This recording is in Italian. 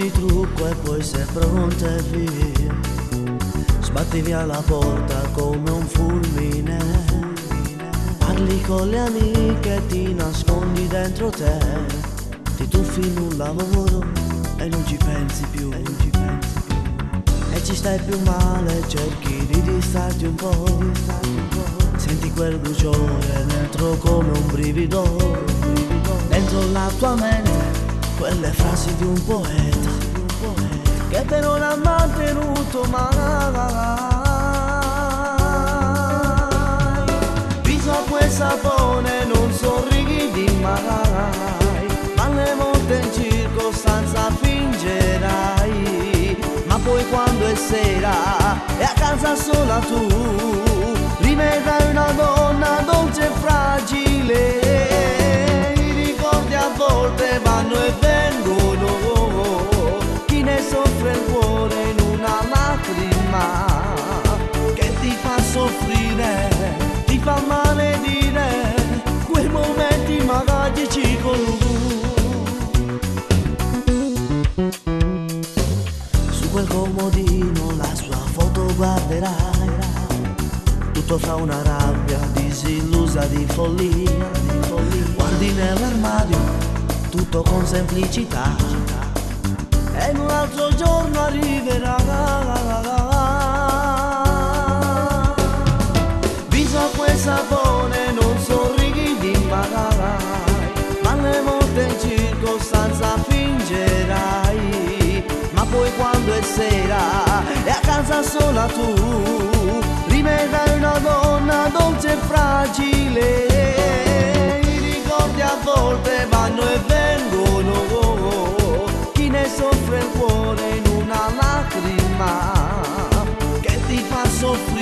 di trucco e poi sei pronta e via. Sbatti via la porta come un fulmine. Parli con le amiche e ti nascondi dentro te. Ti tuffi in un lavoro e non ci pensi più. E ci stai più male, cerchi di distrarti un po'. Senti quel bruciore dentro come un brivido. Dentro la tua mente quelle frasi di un poeta che te non ha mantenuto mai. Viso acqua e sapone, non sorridi mai, ma alle volte in circostanza fingerai. Ma poi quando è sera e a casa sola tu rivedrai una donna dolce e fragile. I ricordi a volte vanno e vengono, chi ne soffre il cuore in una lacrima che ti fa soffrire, ti fa maledire quei momenti magici con lui. Su quel comodino la sua foto guarderai, tutto fra una rabbia disillusa di follia. Guardi nell'armadio tutto con semplicità e in un altro giorno arriverà. Viso acqua e sapone, non sorridi mai, ma alle volte in circostanza fingerai. Ma poi quando è sera e a casa sola tu rivedrai una donna dolce e fragile. I ricordi a volte vanno e vengono, chi ne soffre il cuore in una lacrima che ti fa soffrire.